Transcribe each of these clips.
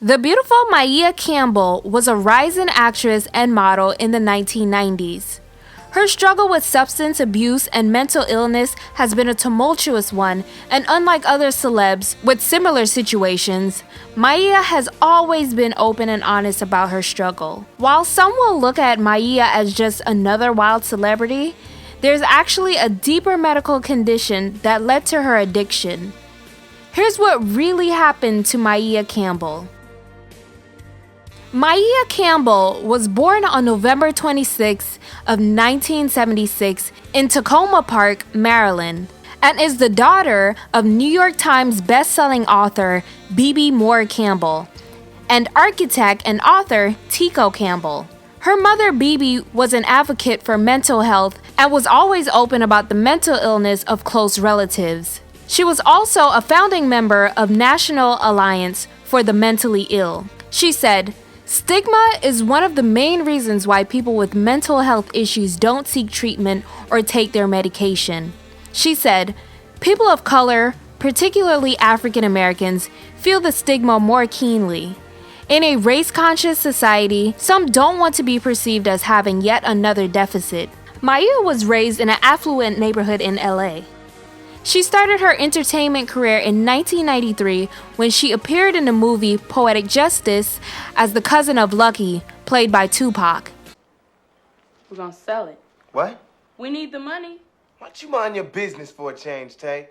The beautiful MAIA Campbell was a rising actress and model in the 1990s. Her struggle with substance abuse and mental illness has been a tumultuous one, and unlike other celebs with similar situations, MAIA has always been open and honest about her struggle. While some will look at MAIA as just another wild celebrity, there's actually a deeper medical condition that led to her addiction. Here's what really happened to MAIA Campbell. MAIA Campbell was born on November 26 of 1976 in Tacoma Park, Maryland, and is the daughter of New York Times best-selling author B.B. Moore Campbell and architect and author Tico Campbell. Her mother, B.B., was an advocate for mental health and was always open about the mental illness of close relatives. She was also a founding member of National Alliance for the Mentally Ill. She said, "Stigma is one of the main reasons why people with mental health issues don't seek treatment or take their medication." She said, "People of color, particularly African Americans, feel the stigma more keenly. In a race-conscious society, some don't want to be perceived as having yet another deficit." MAIA was raised in an affluent neighborhood in LA. She started her entertainment career in 1993 when she appeared in the movie Poetic Justice as the cousin of Lucky, played by Tupac. We're gonna sell it. What? We need the money. Why don't you mind your business for a change, Tay?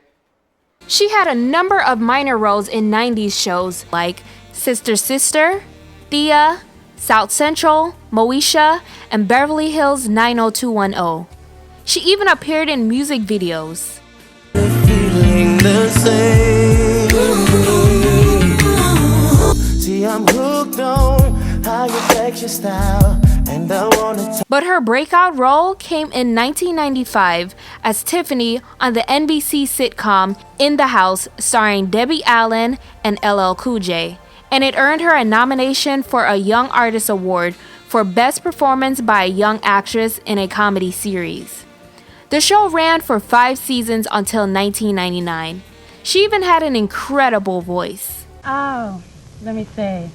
She had a number of minor roles in 90s shows like Sister Sister, Thea, South Central, Moesha, and Beverly Hills 90210. She even appeared in music videos. The same. See, I'm hooked on how you flex your style, and I wanna But her breakout role came in 1995 as Tiffany on the NBC sitcom In the House, starring Debbie Allen and LL Cool J, and it earned her a nomination for a Young Artist Award for Best Performance by a Young Actress in a Comedy Series. The show ran for 5 seasons until 1999. She even had an incredible voice. Oh, let me see.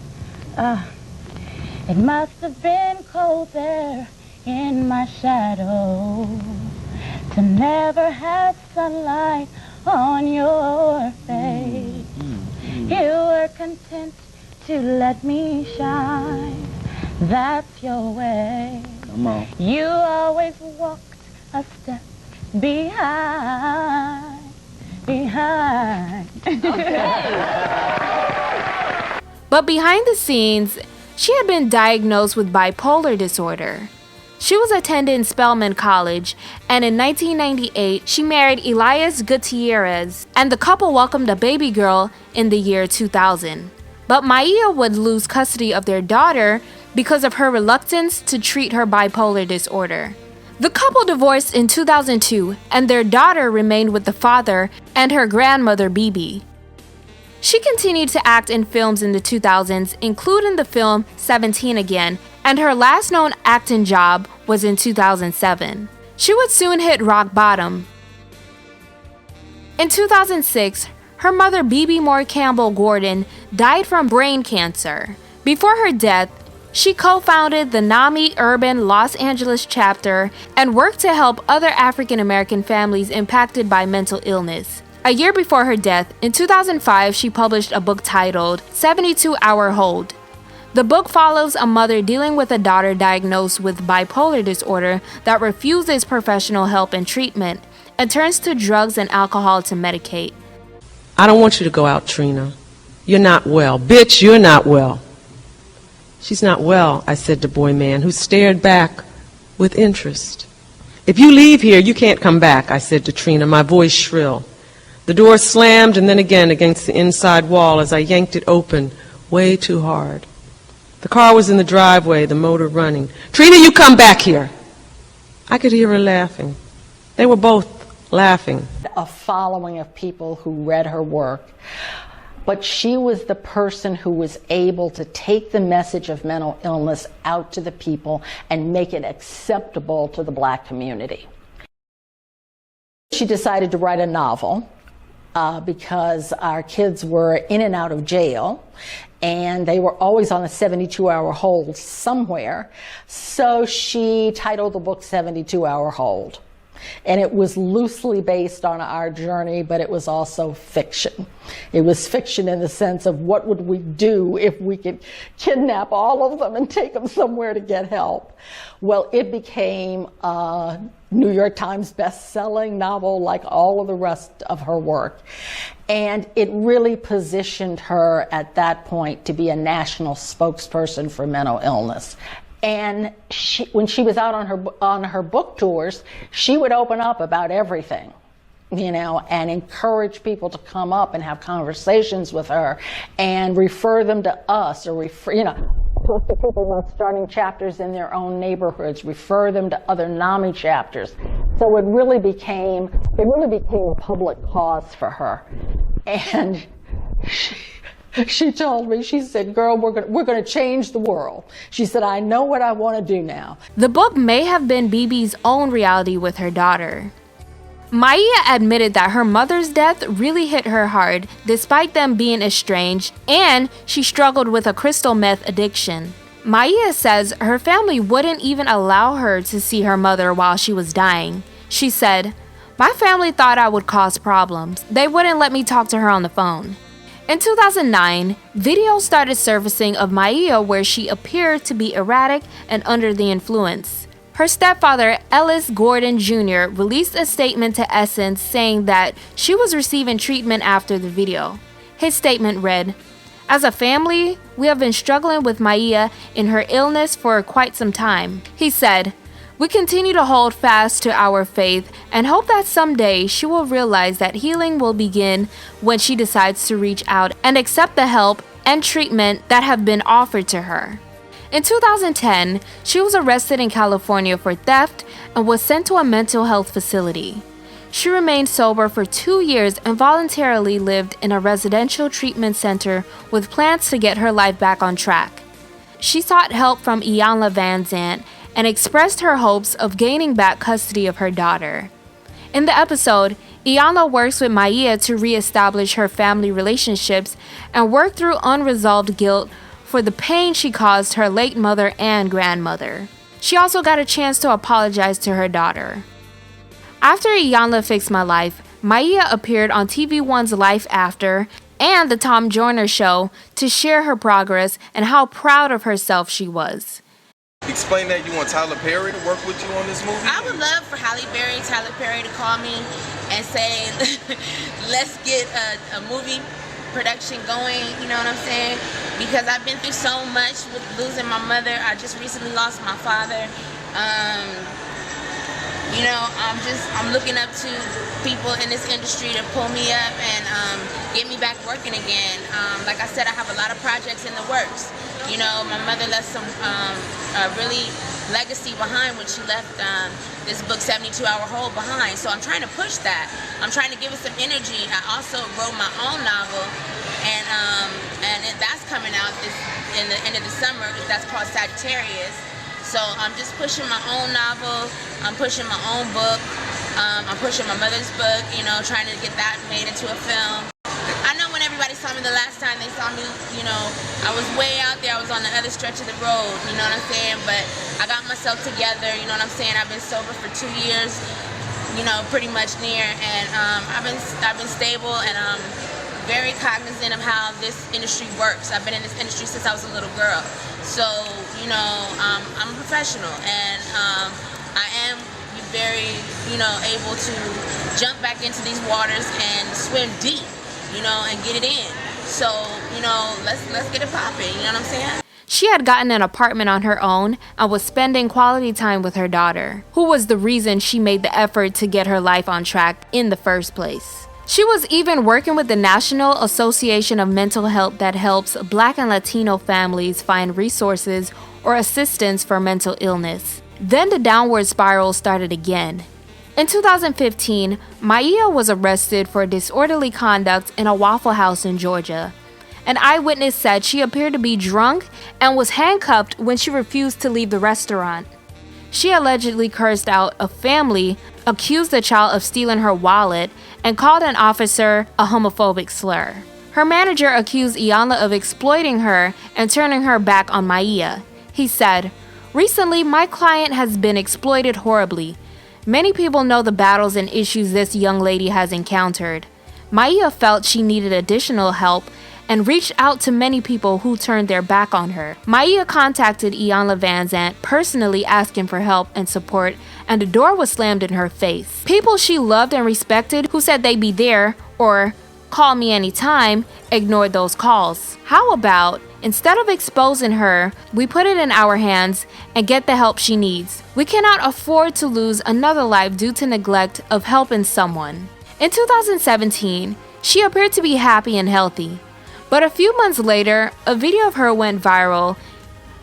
It must have been cold there in my shadow to never have sunlight on your face. You were content to let me shine. That's your way. Come on. You always walked a step behind. But behind the scenes, she had been diagnosed with bipolar disorder. She was attending Spelman College, and in 1998, she married Elias Gutierrez, and the couple welcomed a baby girl in the year 2000. But MAIA would lose custody of their daughter because of her reluctance to treat her bipolar disorder. The couple divorced in 2002, and their daughter remained with the father and her grandmother, BB. She continued to act in films in the 2000s, including the film 17 Again, and her last known acting job was in 2007. She would soon hit rock bottom. In 2006, her mother, BB Moore Campbell Gordon, died from brain cancer. Before her death, she co-founded the NAMI Urban Los Angeles chapter and worked to help other African American families impacted by mental illness. A year before her death, in 2005, she published a book titled 72-Hour Hold. The book follows a mother dealing with a daughter diagnosed with bipolar disorder that refuses professional help and treatment and turns to drugs and alcohol to medicate. "I don't want you to go out, Trina. You're not well. Bitch, you're not well." "She's not well," I said to Boy Man, who stared back with interest. "If you leave here, you can't come back," I said to Trina, my voice shrill. The door slammed and then again against the inside wall as I yanked it open way too hard. The car was in the driveway, the motor running. "Trina, you come back here." I could hear her laughing. They were both laughing. A following of people who read her work. But she was the person who was able to take the message of mental illness out to the people and make it acceptable to the Black community. She decided to write a novel because our kids were in and out of jail, and they were always on a 72-hour hold somewhere. So she titled the book 72-Hour Hold. And it was loosely based on our journey, but it was also fiction. It was fiction in the sense of what would we do if we could kidnap all of them and take them somewhere to get help. Well, it became a New York Times best-selling novel like all of the rest of her work. And it really positioned her at that point to be a national spokesperson for mental illness. And when she was out on her book tours, she would open up about everything, you know, and encourage people to come up and have conversations with her and refer them to us, or talk to people about starting chapters in their own neighborhoods, refer them to other NAMI chapters. So it really became a public cause for her. And she told me, she said, "Girl, we're going to change the world." She said, "I know what I want to do now." The book may have been BB's own reality with her daughter. MAIA admitted that her mother's death really hit her hard, despite them being estranged, and she struggled with a crystal meth addiction. MAIA says her family wouldn't even allow her to see her mother while she was dying. She said, "My family thought I would cause problems. They wouldn't let me talk to her on the phone." In 2009, videos started surfacing of MAIA where she appeared to be erratic and under the influence. Her stepfather, Ellis Gordon Jr., released a statement to Essence saying that she was receiving treatment after the video. His statement read, "As a family, we have been struggling with MAIA in her illness for quite some time." He said, "We continue to hold fast to our faith and hope that someday she will realize that healing will begin when she decides to reach out and accept the help and treatment that have been offered to her." In 2010, she was arrested in California for theft and was sent to a mental health facility. She remained sober for 2 years and voluntarily lived in a residential treatment center with plans to get her life back on track. She sought help from Iyanla Vanzant and expressed her hopes of gaining back custody of her daughter. In the episode, Iyanla works with MAIA to reestablish her family relationships and work through unresolved guilt for the pain she caused her late mother and grandmother. She also got a chance to apologize to her daughter. After Iyanla Fixed My Life, MAIA appeared on TV1's Life After and The Tom Joyner Show to share her progress and how proud of herself she was. Explain that you want Tyler Perry to work with you on this movie? I would love for Tyler Perry to call me and say, let's get a movie production going, you know what I'm saying? Because I've been through so much with losing my mother. I just recently lost my father. You know, I'm looking up to people in this industry to pull me up and get me back working again. Like I said, I have a lot of projects in the works. You know, my mother left some really legacy behind when she left this book 72-Hour Hold behind. So I'm trying to push that. I'm trying to give it some energy. I also wrote my own novel, and that's coming out in the end of the summer. That's called Sagittarius. So I'm just pushing my own novel. I'm pushing my own book. I'm pushing my mother's book, you know, trying to get that made into a film. I know when everybody saw me the last time they saw me, you know, I was way out there. I was on the other stretch of the road, you know what I'm saying? But I got myself together, you know what I'm saying? I've been sober for 2 years, you know, pretty much near, and I've been stable, and I'm very cognizant of how this industry works. I've been in this industry since I was a little girl. So, you know, I'm a professional, and I am very, you know, able to jump back into these waters and swim deep, you know, and get it in. So, you know, let's get it popping, you know what I'm saying? She had gotten an apartment on her own and was spending quality time with her daughter, who was the reason she made the effort to get her life on track in the first place. She was even working with the National Association of Mental Health that helps Black and Latino families find resources or assistance for mental illness. Then the downward spiral started again. In 2015, MAIA was arrested for disorderly conduct in a Waffle House in Georgia. An eyewitness said she appeared to be drunk and was handcuffed when she refused to leave the restaurant. She allegedly cursed out a family accused the child of stealing her wallet, and called an officer a homophobic slur. Her manager accused Iyanla of exploiting her and turning her back on MAIA. He said, "Recently, my client has been exploited horribly. Many people know the battles and issues this young lady has encountered." MAIA felt she needed additional help and reached out to many people who turned their back on her. MAIA contacted Iyanla Vanzant personally asking for help and support, and the door was slammed in her face. People she loved and respected who said they'd be there or call me anytime ignored those calls. How about, instead of exposing her, we put it in our hands and get the help she needs? We cannot afford to lose another life due to neglect of helping someone. In 2017, she appeared to be happy and healthy. But a few months later, a video of her went viral,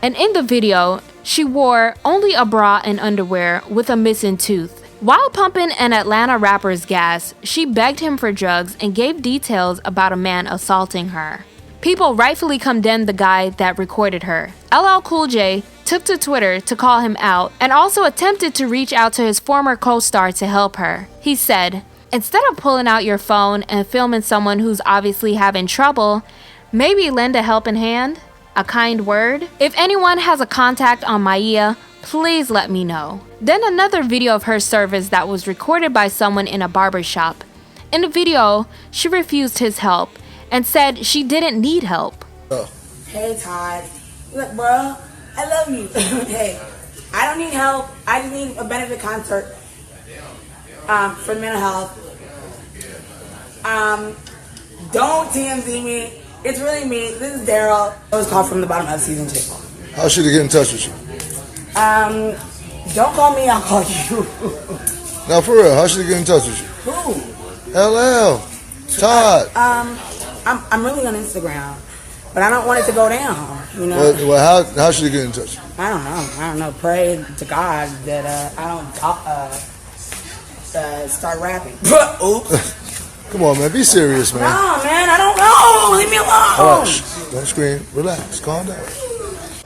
and in the video, she wore only a bra and underwear with a missing tooth. While pumping an Atlanta rapper's gas, she begged him for drugs and gave details about a man assaulting her. People rightfully condemned the guy that recorded her. LL Cool J took to Twitter to call him out and also attempted to reach out to his former co-star to help her. He said, "Instead of pulling out your phone and filming someone who's obviously having trouble, maybe lend a helping hand, a kind word. If anyone has a contact on MAIA, please let me know." Then another video of her service that was recorded by someone in a barbershop. In the video, she refused his help and said she didn't need help. Hey Todd, look bro, I love you. Hey, I don't need help. I just need a benefit concert for mental health. Don't TMZ me. It's really me. This is Daryl. I was called from the bottom of season 2. How should he get in touch with you? Don't call me, I'll call you. Now for real, how should he get in touch with you? Who? LL. Todd. I'm really on Instagram, but I don't want it to go down. You know. Well, how should he get in touch? I don't know. Pray to God that I don't start rapping. Oops. Come on, man. Be serious, man. No, man. I don't know. Leave me alone. All right. Don't scream. Relax. Calm down.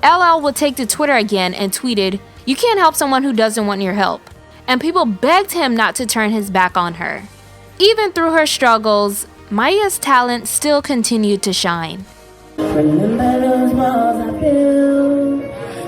LL would take to Twitter again and tweeted, "You can't help someone who doesn't want your help." And people begged him not to turn his back on her. Even through her struggles, MAIA's talent still continued to shine. Remember those walls I built,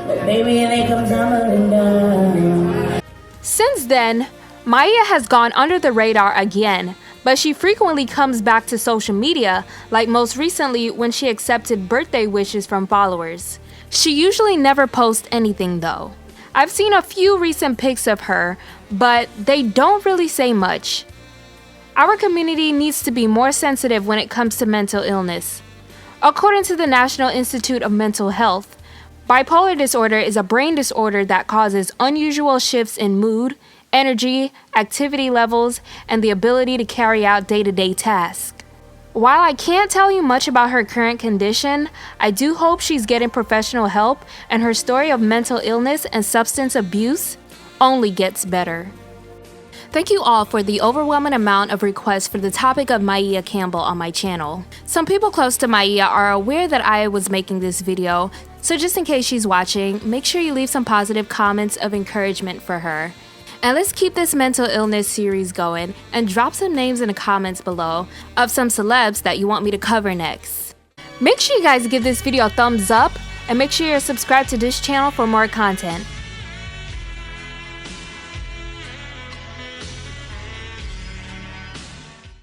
but baby they come tumbling down. Since then, MAIA has gone under the radar again, but she frequently comes back to social media, like most recently when she accepted birthday wishes from followers. She usually never posts anything though. I've seen a few recent pics of her, but they don't really say much. Our community needs to be more sensitive when it comes to mental illness. According to the National Institute of Mental Health, bipolar disorder is a brain disorder that causes unusual shifts in mood, energy, activity levels, and the ability to carry out day-to-day tasks. While I can't tell you much about her current condition, I do hope she's getting professional help and her story of mental illness and substance abuse only gets better. Thank you all for the overwhelming amount of requests for the topic of MAIA Campbell on my channel. Some people close to MAIA are aware that I was making this video, so just in case she's watching, make sure you leave some positive comments of encouragement for her. And let's keep this mental illness series going and drop some names in the comments below of some celebs that you want me to cover next. Make sure you guys give this video a thumbs up and make sure you're subscribed to this channel for more content.